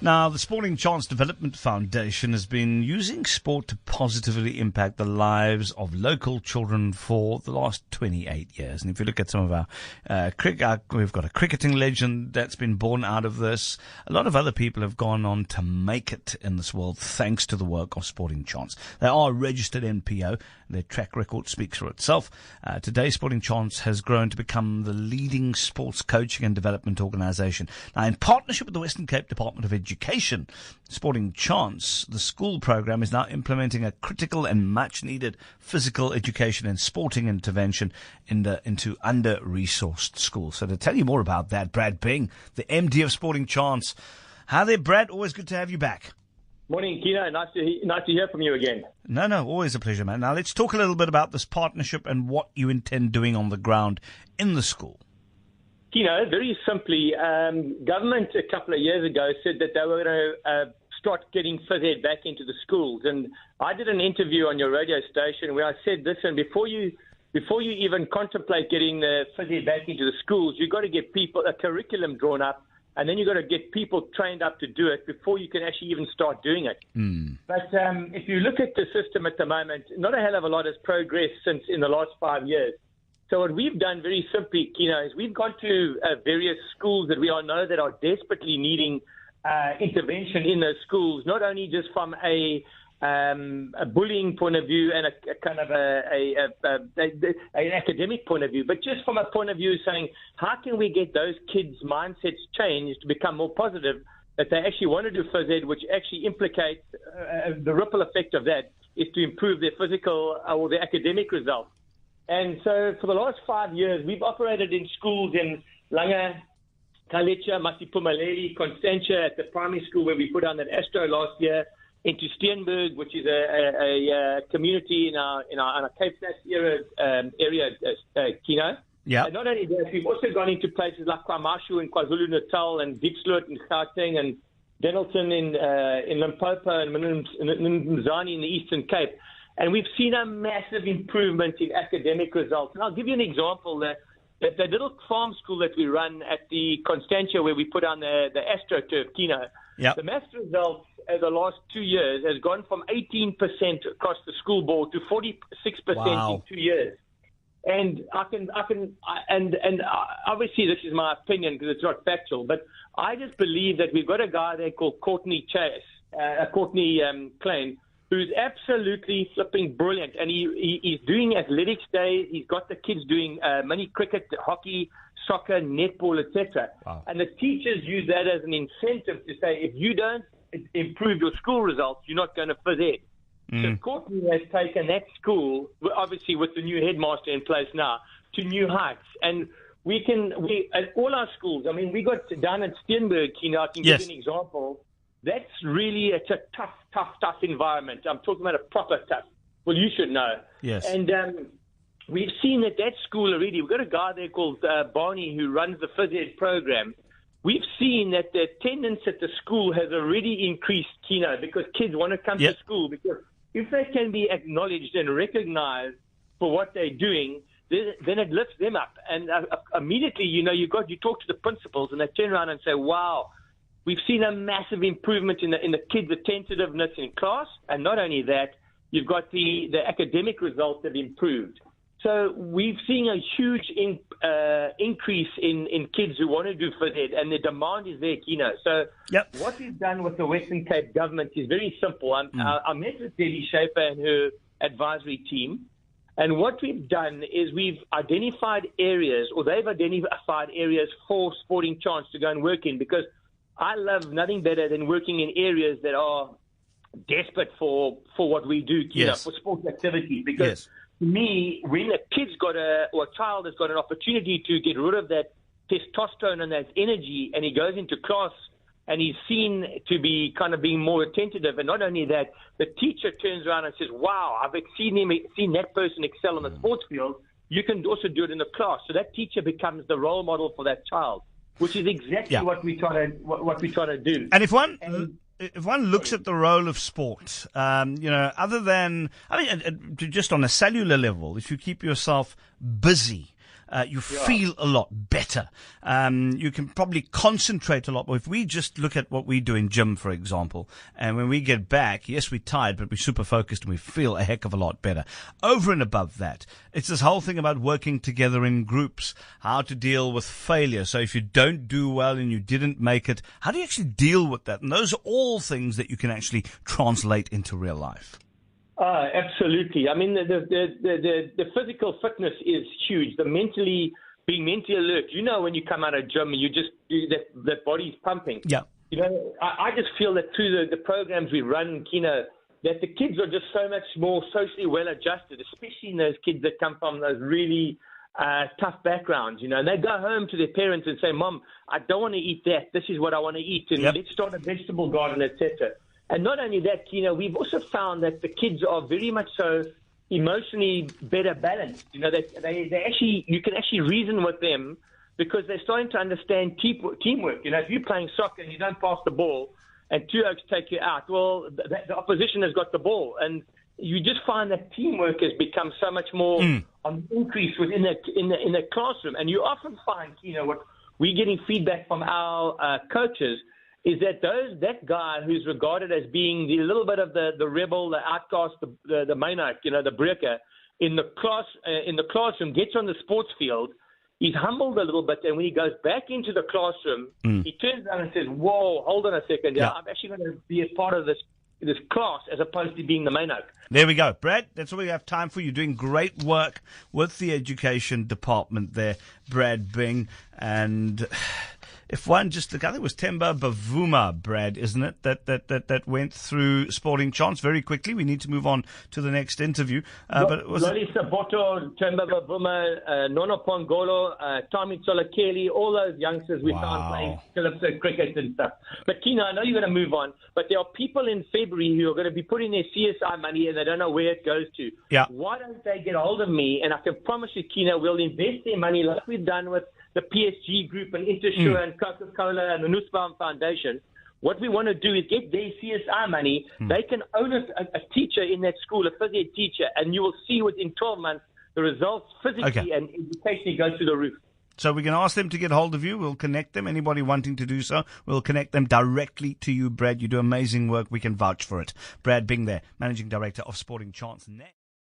Now, the Sporting Chance Development Foundation has been using sport to positively impact the lives of local children for the last 28 years. And if you look at some of our we've got a cricketing legend that's been born out of this. A lot of other people have gone on to make it in this world thanks to the work of Sporting Chance. They are a registered NPO. Their track record speaks for itself. Today, Sporting Chance has grown to become the leading sports coaching and development organisation. Now, in partnership with the Western Cape Department of Education, Sporting Chance, the school program, is now implementing a critical and much-needed physical education and sporting intervention into under-resourced schools. So to tell you more about that, Brad Bing, the MD of Sporting Chance. Hi there, Brad. Always good to have you back. Morning, Kieno. Nice to hear from you again. No, always a pleasure, man. Now, let's talk a little bit about this partnership and what you intend doing on the ground in the school. Kieno, very simply, government a couple of years ago said that they were going to start getting phys ed back into the schools. And I did an interview on your radio station where I said, listen, before you even contemplate getting the phys ed back into the schools, you've got to get a curriculum drawn up. And then you've got to get people trained up to do it before you can actually even start doing it. But if you look at the system at the moment, not a hell of a lot has progressed since in the last 5 years. So what we've done very simply, Kieno, is we've gone to various schools that we all know that are desperately needing intervention in those schools, not only just from a bullying point of view and a kind of an academic point of view, but just from a point of view saying, how can we get those kids' mindsets changed to become more positive, that they actually want to do phys ed, which actually implicates the ripple effect of that is to improve their physical or their academic results. And so for the last 5 years, we've operated in schools in Langa, Kalicha, Masipumaleli, Constantia at the primary school where we put on that Astro last year, into Steenberg, which is a community in our Cape Flats area, Kieno. Yeah. And not only that, we've also gone into places like Kwamashu in KwaZulu-Natal and Diepsloot in Gauteng and Dennilton in Limpopo and Mzansi in the Eastern Cape. And we've seen a massive improvement in academic results. And I'll give you an example. The little farm school that we run at the Constantia where we put on the AstroTurf, Kieno, Yep. The maths results the last 2 years has gone from 18% across the school board to 46% in 2 years. And obviously this is my opinion because it's not factual, but I just believe that we've got a guy there called Courtney Klein, who's absolutely flipping brilliant. And he's doing athletics days. He's got the kids doing mini cricket, hockey, soccer, netball, etc. Wow. And the teachers use that as an incentive to say, if you don't improve your school results, you're not going to phys ed. So Courtney has taken that school, obviously with the new headmaster in place now, to new heights. And we at all our schools, I mean, we got down at Steenberg, I can give you an example. That's really, it's a tough environment. I'm talking about a proper tough. Well, you should know. Yes. And we've seen that school already. We've got a guy there called Barney who runs the phys ed program. We've seen that the attendance at the school has already increased, because kids want to come to school. Because if they can be acknowledged and recognized for what they're doing, then it lifts them up. And immediately, you talk to the principals and they turn around and say, wow, we've seen a massive improvement in the kids' attentiveness in class. And not only that, you've got the academic results have improved. So we've seen a huge increase in kids who want to do phys ed, and the demand is there, So what we've done with the Western Cape government is very simple. I met with Debbie Schaefer and her advisory team, and what we've done is we've identified areas, or they've identified areas for Sporting Chance to go and work in, because I love nothing better than working in areas that are desperate for what we do, for sports activity, because to me, when a child has got an opportunity to get rid of that testosterone and that energy, and he goes into class and he's seen to be kind of being more attentive, and not only that, the teacher turns around and says, wow, I've seen that person excel on the sports field, you can also do it in the class. So that teacher becomes the role model for that child, which is exactly what we try to do. And if one looks at the role of sport, other than, just on a cellular level, if you keep yourself busy, you feel a lot better. You can probably concentrate a lot more. If we just look at what we do in gym, for example, and when we get back, yes, we're tired, but we're super focused and we feel a heck of a lot better. Over and above that, it's this whole thing about working together in groups, how to deal with failure. So if you don't do well and you didn't make it, how do you actually deal with that? And those are all things that you can actually translate into real life. Absolutely. I mean, the physical fitness is huge. Being mentally alert. You know, when you come out of gym, that body's pumping. Yeah. You know, I just feel that through the programs we run, Kieno, that the kids are just so much more socially well adjusted, especially in those kids that come from those really tough backgrounds, you know, and they go home to their parents and say, Mom, I don't want to eat that. This is what I want to eat. And let's start a vegetable garden, etc. And not only that, you know, we've also found that the kids are very much so emotionally better balanced. You know, they actually, you can actually reason with them because they're starting to understand teamwork. You know, if you're playing soccer and you don't pass the ball and two oaks take you out, well, the opposition has got the ball. And you just find that teamwork has become so much more on increase within in the classroom. And you often find, you know, what we're getting feedback from our coaches is that that guy who's regarded as being a little bit of the rebel, the outcast, the maniac, you know, the breaker, in the classroom gets on the sports field, he's humbled a little bit, and when he goes back into the classroom, he turns around and says, "Whoa, hold on a second, I'm actually going to be a part of this class as opposed to being the maniac." There we go. Brad, that's all we have time for. You're doing great work with the education department there, Brad Bing. And if one just look, I think it was Themba Bavuma, Brad, isn't it? That went through Sporting Chance very quickly. We need to move on to the next interview. But it was Loli Saboto, Themba Bavuma, Nono Pongolo, Tommy Tsolakeli, all those youngsters we found playing Phillips cricket and stuff. But Kieno, I know you're going to move on, but there are people in February who are going to be putting their CSI money and they don't know where it goes to. Yeah. Why don't they get a hold of me? And I can promise you, Kieno, we'll invest their money like we've done with the PSG Group and Intersure and Coca-Cola and the Nussbaum Foundation. What we want to do is get their CSI money. They can own a teacher in that school, a phys ed teacher, and you will see within 12 months the results physically and educationally go through the roof. So we can ask them to get hold of you. We'll connect them. Anybody wanting to do so, we'll connect them directly to you, Brad. You do amazing work. We can vouch for it. Brad Bing there, Managing Director of Sporting Chance. Next.